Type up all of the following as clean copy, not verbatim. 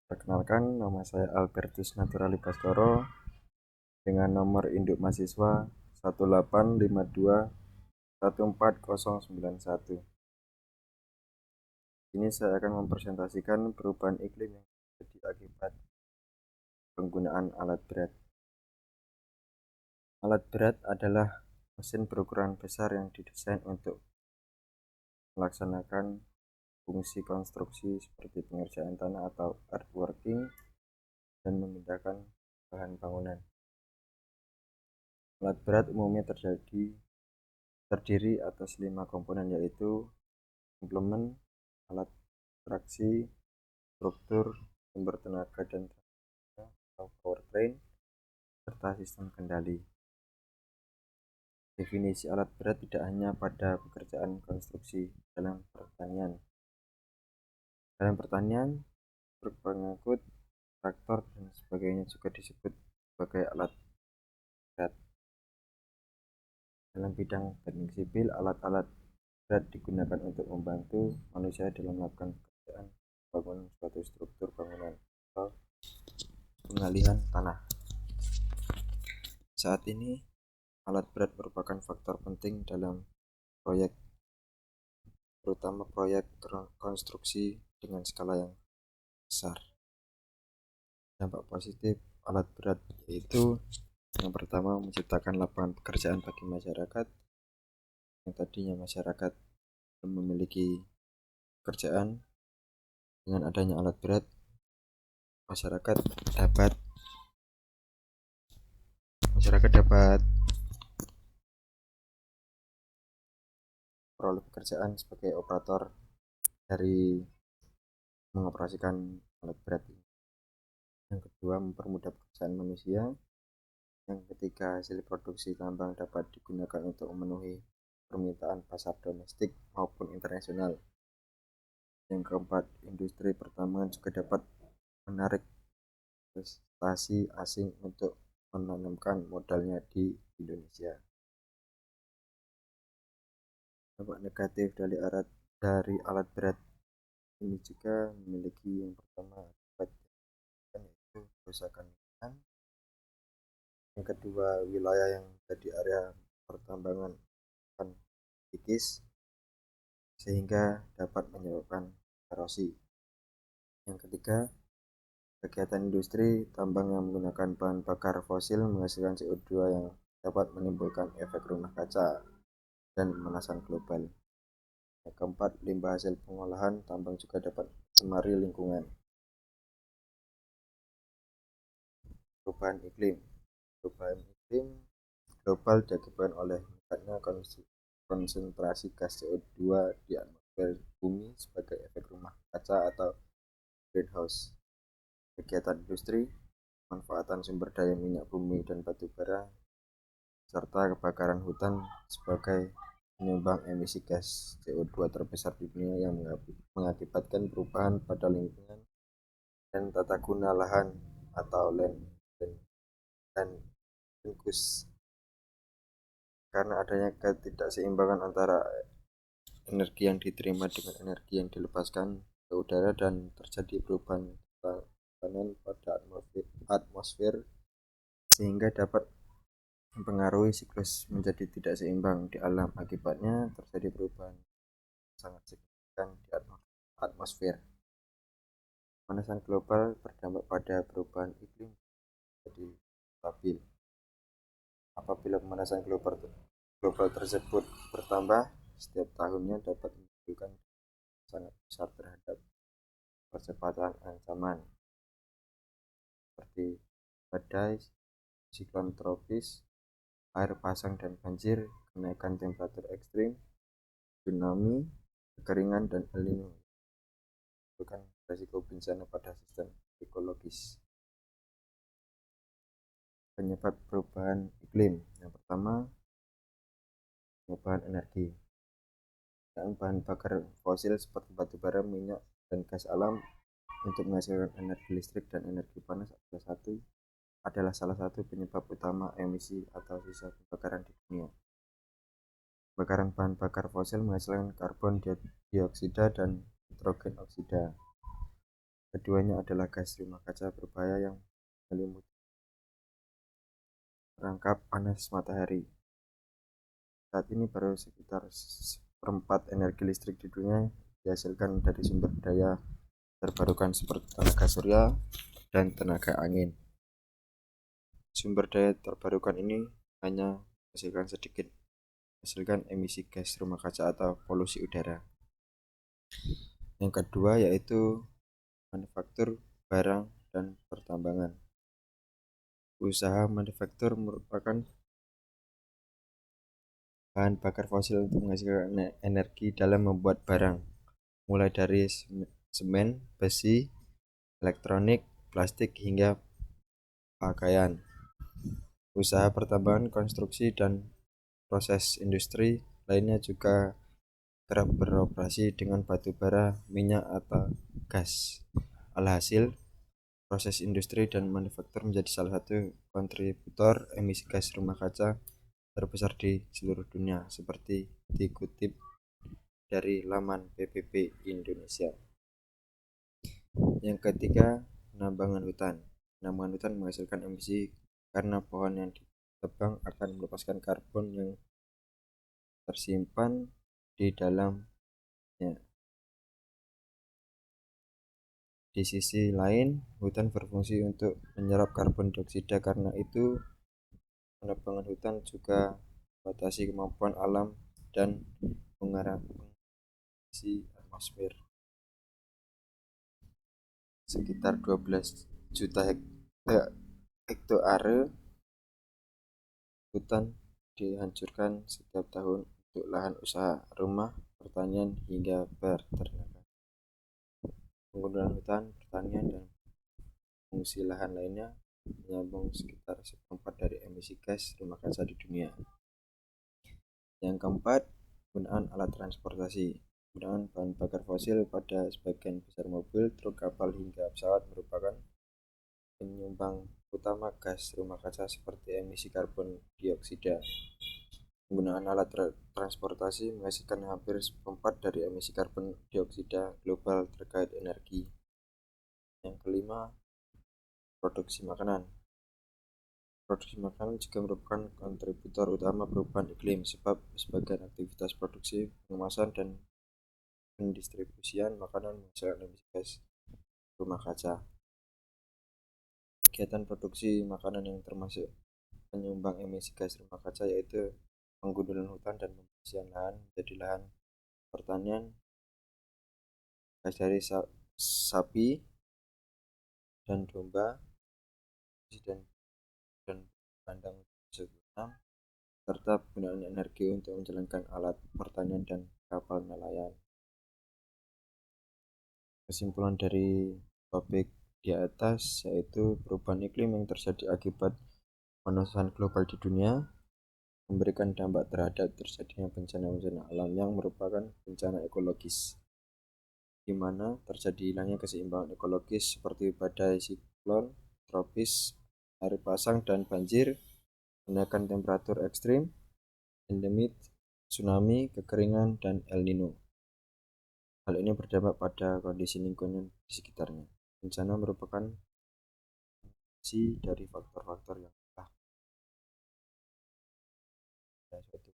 Perkenalkan, nama saya Albertus Naturali Baskoro dengan nomor induk mahasiswa 185214091. Ini saya akan mempresentasikan perubahan iklim yang terjadi akibat penggunaan alat berat. Alat berat adalah mesin berukuran besar yang didesain untuk melaksanakan fungsi konstruksi seperti pengerjaan tanah atau earthworking dan memindahkan bahan bangunan. Alat berat umumnya terdiri atas 5 komponen, yaitu implement, alat traksi, struktur, sumber tenaga dan tenaga atau powertrain, serta sistem kendali. Definisi alat berat tidak hanya pada pekerjaan konstruksi. Dalam pertanian, truk pengangkut, traktor, dan sebagainya juga disebut sebagai alat berat. Dalam bidang teknik sipil, alat-alat berat digunakan untuk membantu manusia dalam melakukan pekerjaan bangunan suatu struktur bangunan atau pengalihan tanah. Saat ini, alat berat merupakan faktor penting dalam proyek, terutama proyek konstruksi dengan skala yang besar. Dampak positif alat berat yaitu yang pertama, menciptakan lapangan pekerjaan bagi masyarakat. Yang tadinya masyarakat belum memiliki pekerjaan, dengan adanya alat berat, masyarakat dapat peroleh pekerjaan sebagai operator dari mengoperasikan alat berat ini. Yang kedua, mempermudah pekerjaan manusia. Yang ketiga, hasil produksi tambang dapat digunakan untuk memenuhi permintaan pasar domestik maupun internasional. Yang keempat, industri pertambangan juga dapat menarik investasi asing untuk menanamkan modalnya di Indonesia. Dampak negatif dari alat berat ini juga memiliki yang pertama, yaitu kerusakan lingkungan. Yang kedua, wilayah yang menjadi area pertambangan akan kikis sehingga dapat menyebabkan erosi. Yang ketiga, kegiatan industri tambang yang menggunakan bahan bakar fosil menghasilkan CO2 yang dapat menimbulkan efek rumah kaca dan pemanasan global. Yang keempat, limbah hasil pengolahan tambang juga dapat mencemari lingkungan. Perubahan iklim global diakibatkan oleh meningkatnya konsentrasi gas CO2 di atmosfer bumi sebagai efek rumah kaca atau greenhouse. Kegiatan industri, manfaatan sumber daya minyak bumi dan batu bara, serta kebakaran hutan sebagai penyumbang emisi gas CO2 terbesar di dunia yang mengakibatkan perubahan pada lingkungan dan tata guna lahan atau land use. Karena adanya ketidakseimbangan antara energi yang diterima dengan energi yang dilepaskan ke udara dan terjadi perubahan tekanan pada atmosfer sehingga dapat mempengaruhi siklus menjadi tidak seimbang di alam. Akibatnya terjadi perubahan sangat signifikan di atmosfer. Pemanasan global berdampak pada perubahan iklim jadi stabil. Apabila pemanasan global tersebut bertambah setiap tahunnya, dapat menimbulkan sangat besar terhadap percepatan ancaman seperti badai, siklon tropis, air pasang dan banjir, kenaikan temperatur ekstrim, tsunami, kekeringan, dan El Nino. Bukan risiko bencana pada sistem ekologis. Penyebab perubahan iklim yang pertama, perubahan energi. Bahan bakar fosil seperti batu bara, minyak, dan gas alam untuk menghasilkan energi listrik dan energi panas adalah salah satu penyebab utama emisi atau sisa kebakaran di dunia. Pembakaran bahan bakar fosil menghasilkan karbon dioksida dan nitrogen oksida. Keduanya adalah gas rumah kaca berbahaya yang menyelimuti perangkap panas matahari. Saat ini baru sekitar seperempat energi listrik di dunia dihasilkan dari sumber daya terbarukan seperti tenaga surya dan tenaga angin. Sumber daya terbarukan ini hanya menghasilkan emisi gas rumah kaca atau polusi udara. Yang kedua yaitu manufaktur barang dan pertambangan. Usaha manufaktur merupakan bahan bakar fosil untuk menghasilkan energi dalam membuat barang, mulai dari semen, besi, elektronik, plastik, hingga pakaian. Usaha pertambangan, konstruksi, dan proses industri lainnya juga kerap beroperasi dengan batu bara, minyak, atau gas. Alhasil, proses industri dan manufaktur menjadi salah satu kontributor emisi gas rumah kaca terbesar di seluruh dunia, seperti dikutip dari laman PBB Indonesia. Yang ketiga, penambangan hutan. Penambangan hutan menghasilkan emisi karena pohon yang ditebang akan melepaskan karbon yang tersimpan di dalamnya. Di sisi lain, hutan berfungsi untuk menyerap karbon dioksida, karena itu penebangan hutan juga membatasi kemampuan alam dan mengarasi atmosfer. Sekitar 12 juta hektare hutan dihancurkan setiap tahun untuk lahan usaha, rumah, pertanian, hingga peternakan. Penggunaan hutan, pertanian, dan fungsi lahan lainnya menyambung sekitar seperempat dari emisi gas rumah kaca di dunia. Yang keempat, penggunaan alat transportasi. Penggunaan bahan bakar fosil pada sebagian besar mobil, truk, kapal, hingga pesawat merupakan penyumbang utama gas rumah kaca seperti emisi karbon dioksida. Penggunaan alat transportasi menghasilkan hampir seperempat dari emisi karbon dioksida global terkait energi. Yang kelima, produksi makanan. Produksi makanan juga merupakan kontributor utama perubahan iklim, sebab sebagian aktivitas produksi, pengemasan, dan pendistribusian makanan menghasilkan emisi gas rumah kaca. Kegiatan produksi makanan yang termasuk penyumbang emisi gas rumah kaca yaitu penggundulan hutan dan pembersihan lahan menjadi lahan pertanian, gas dari sapi dan domba, dan kandang untuk serta penggunaan energi untuk menjalankan alat pertanian dan kapal nelayan. Kesimpulan dari topik di atas yaitu perubahan iklim yang terjadi akibat pemanasan global di dunia memberikan dampak terhadap terjadinya bencana-bencana alam yang merupakan bencana ekologis, di mana terjadi hilangnya keseimbangan ekologis seperti badai, siklon tropis, air pasang, dan banjir, kenaikan temperatur ekstrim, endemik, tsunami, kekeringan, dan El Nino. Hal ini berdampak pada kondisi lingkungan di sekitarnya. Bencana merupakan kombinasi dari faktor-faktor yang telah ada suatu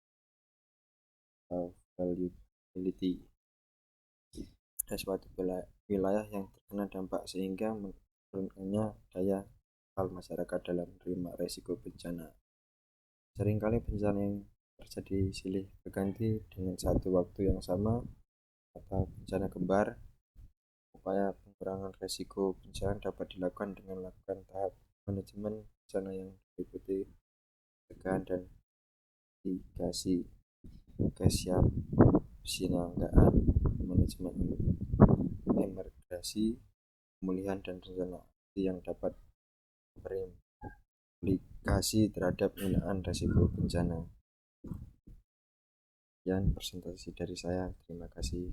vulnerability. Ada suatu wilayah yang terkena dampak sehingga menurunkannya daya akal masyarakat dalam menerima resiko bencana. Seringkali bencana yang terjadi silih berganti dengan satu waktu yang sama atau bencana kembar. Upaya pengurangan resiko bencana dapat dilakukan dengan melakukan tahap manajemen bencana yang meliputi pencegahan dan mitigasi, kesiapsiagaan, manajemen emergensi, pemulihan, dan rencana aksi yang dapat berimplikasi terhadap penghinaan resiko bencana. Sekian presentasi dari saya. Terima kasih.